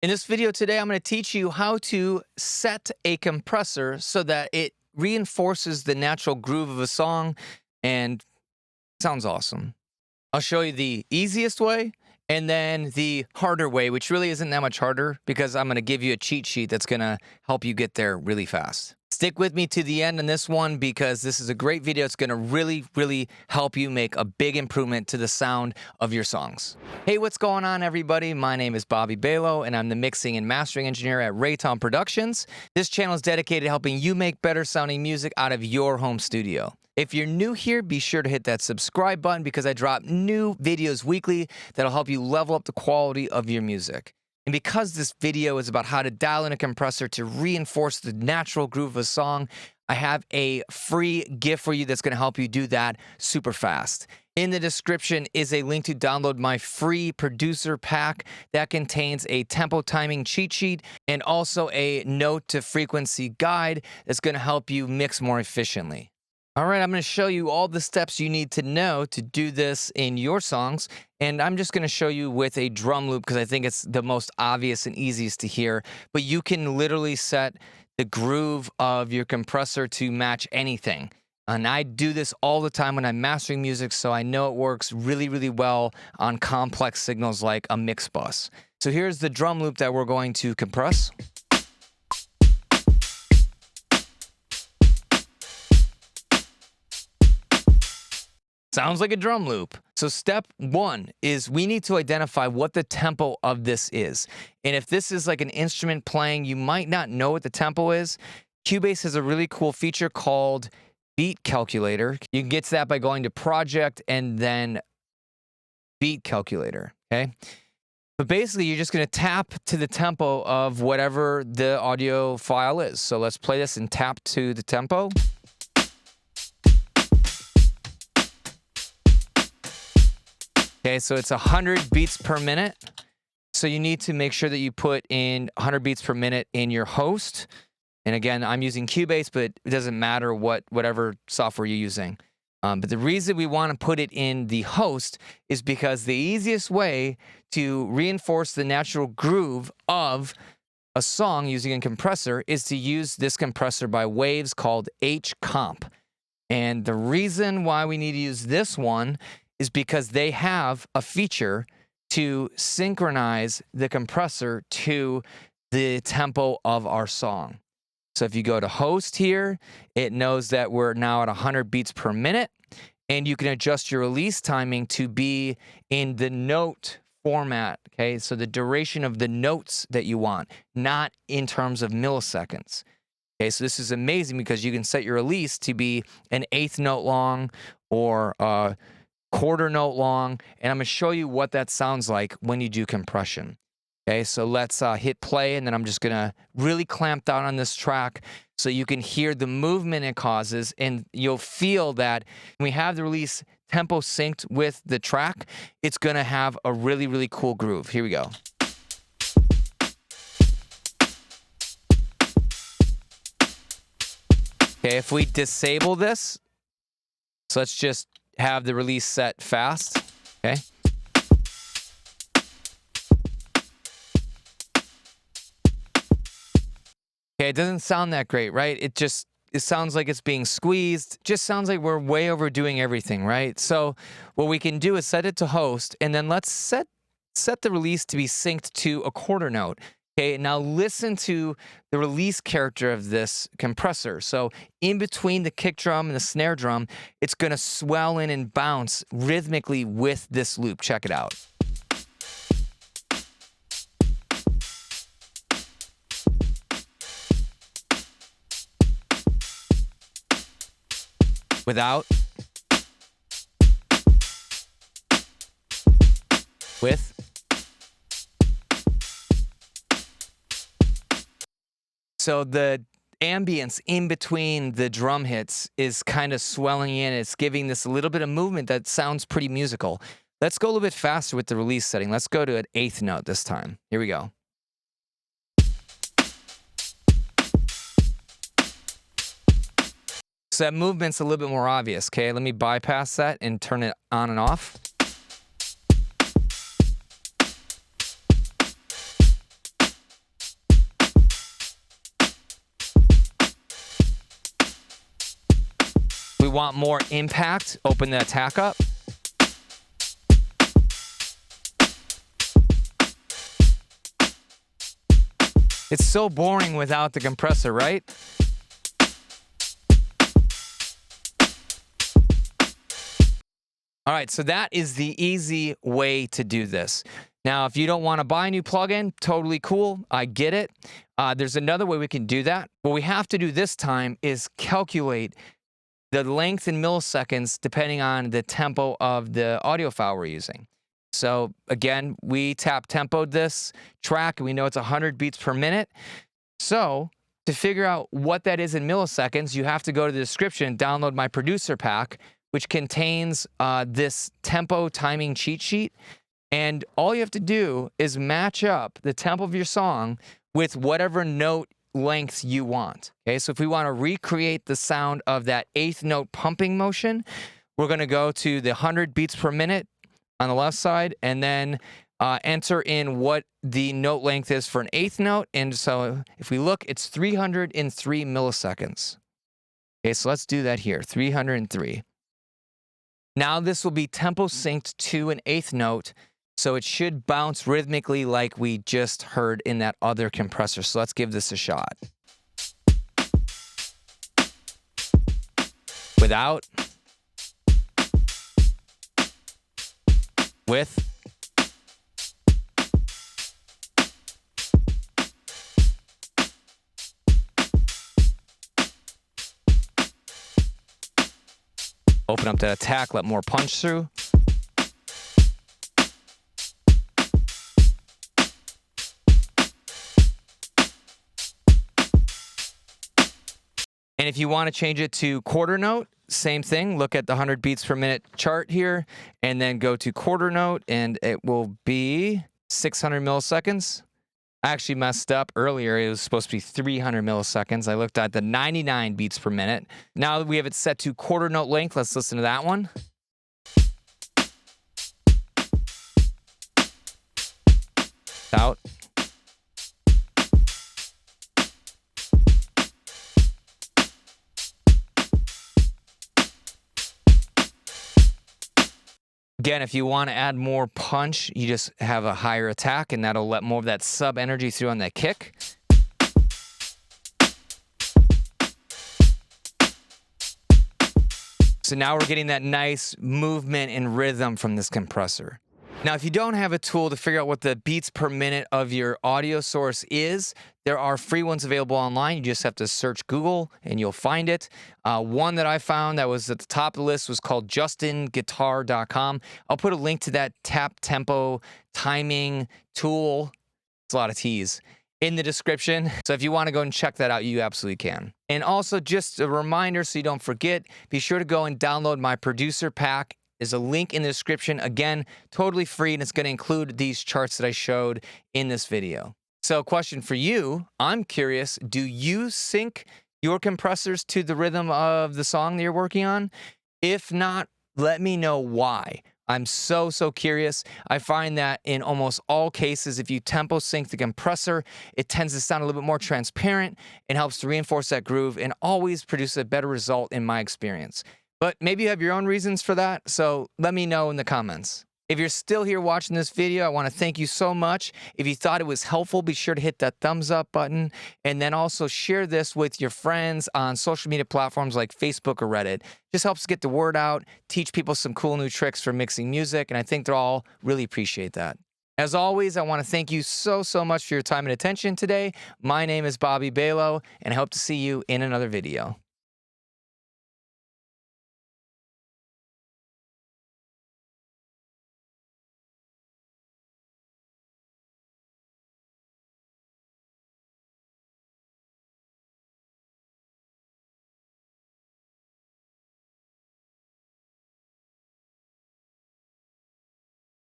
In this video today, I'm going to teach you how to set a compressor so that it reinforces the natural groove of a song and sounds awesome. I'll show you the easiest way and then the harder way, which really isn't that much harder because I'm going to give you a cheat sheet that's going to help you get there really fast. Stick with me to the end on this one because this is a great video. It's going to really help you make a big improvement to the sound of your songs. Hey, what's going on, everybody? My name is Bobby Balo, and I'm the mixing and mastering engineer at Raytom Productions. This channel is dedicated to helping you make better sounding music out of your home studio. If you're new here, be sure to hit that subscribe button because I drop new videos weekly that'll help you level up the quality of your music. And because this video is about how to dial in a compressor to reinforce the natural groove of a song, I have a free gift for you that's going to help you do that super fast. In the description is a link to download my free producer pack that contains a tempo timing cheat sheet and also a note to frequency guide that's going to help you mix more efficiently. All right, I'm going to show you all the steps you need to know to do this in your songs, and I'm just going to show you with a drum loop because I think it's the most obvious and easiest to hear, but you can literally set the groove of your compressor to match anything. And I do this all the time when I'm mastering music, so I know it works really well on complex signals like a mix bus. So here's the drum loop that we're going to compress. Sounds like a drum loop. So step one is we need to identify what the tempo of this is. And if this is like an instrument playing, you might not know what the tempo is. Cubase has a really cool feature called Beat Calculator. You can get to that by going to Project and then Beat Calculator, okay? But basically, you're just going to tap to the tempo of whatever the audio file is. So let's play this and tap to the tempo. Okay, so it's 100 beats per minute. So you need to make sure that you put in 100 beats per minute in your host. And again, I'm using Cubase, but it doesn't matter whatever software you're using. But the reason we want to put it in the host is because the easiest way to reinforce the natural groove of a song using a compressor is to use this compressor by Waves called H-Comp. And the reason why we need to use this one is because they have a feature to synchronize the compressor to the tempo of our song. So if you go to host here, it knows that we're now at 100 beats per minute, and you can adjust your release timing to be in the note format, okay? So the duration of the notes that you want, not in terms of milliseconds. Okay, so this is amazing because you can set your release to be an eighth note long or quarter note long, and I'm going to show you what that sounds like when you do compression. Okay, so let's hit play, and then I'm just going to really clamp down on this track so you can hear the movement it causes, and you'll feel that when we have the release tempo synced with the track, it's going to have a really cool groove. Here we go. Okay, if we disable this, so let's just have the release set fast, okay? Okay, it doesn't sound that great, right? It sounds like it's being squeezed. Just sounds like we're way overdoing everything, right? So what we can do is set it to host, and then let's set the release to be synced to a quarter note. Okay, now listen to the release character of this compressor. So in between the kick drum and the snare drum, it's going to swell in and bounce rhythmically with this loop. Check it out. Without. With. So the ambience in between the drum hits is kind of swelling in. It's giving this a little bit of movement that sounds pretty musical. Let's go a little bit faster with the release setting. Let's go to an eighth note this time. Here we go. So that movement's a little bit more obvious, okay? Let me bypass that and turn it on and off. we want more impact, open the attack up. It's so boring without the compressor, right? All right, so that is the easy way to do this. Now, if you don't want to buy a new plugin, totally cool. I get it. There's another way we can do that. What we have to do this time is calculate the length in milliseconds depending on the tempo of the audio file we're using. So again, we tap tempoed this track, and we know it's 100 beats per minute. So to figure out what that is in milliseconds, you have to go to the description and download my producer pack, which contains this tempo timing cheat sheet. And all you have to do is match up the tempo of your song with whatever note length you want. Okay, so if we want to recreate the sound of that eighth note pumping motion, we're going to go to the 100 beats per minute on the left side, and then enter in what the note length is for an eighth note. And so if we look, it's 303 milliseconds. Okay, so let's do that here, 303. Now this will be tempo synced to an eighth note, so it should bounce rhythmically like we just heard in that other compressor. So let's give this a shot. Without. With. Open up that attack, let more punch through. And if you want to change it to quarter note, same thing. Look at the 100 beats per minute chart here, and then go to quarter note, and it will be 600 milliseconds. I actually messed up earlier. It was supposed to be 300 milliseconds. I looked at the 99 beats per minute. Now that we have it set to quarter note length, let's listen to that one. Out. Again, if you want to add more punch, you just have a higher attack, and that'll let more of that sub energy through on that kick. So now we're getting that nice movement and rhythm from this compressor. Now, if you don't have a tool to figure out what the beats per minute of your audio source is, there are free ones available online. You just have to search Google and you'll find it. One that I found that was at the top of the list was called justinguitar.com. I'll put a link to that tap tempo timing tool. It's a lot of T's in the description. So if you want to go and check that out, you absolutely can. And also just a reminder so you don't forget, be sure to go and download my producer pack. There's a link in the description. Again, totally free, and it's going to include these charts that I showed in this video. So question for you, I'm curious, do you sync your compressors to the rhythm of the song that you're working on? If not, let me know why. I'm so curious. I find that in almost all cases, if you tempo sync the compressor, it tends to sound a little bit more transparent and helps to reinforce that groove and always produce a better result in my experience. But maybe you have your own reasons for that, so let me know in the comments. If you're still here watching this video, I want to thank you so much. If you thought it was helpful, be sure to hit that thumbs up button, and then also share this with your friends on social media platforms like Facebook or Reddit. Just helps get the word out, teach people some cool new tricks for mixing music, and I think they'll all really appreciate that. As always, I want to thank you so much for your time and attention today. My name is Bobby Balo, and I hope to see you in another video.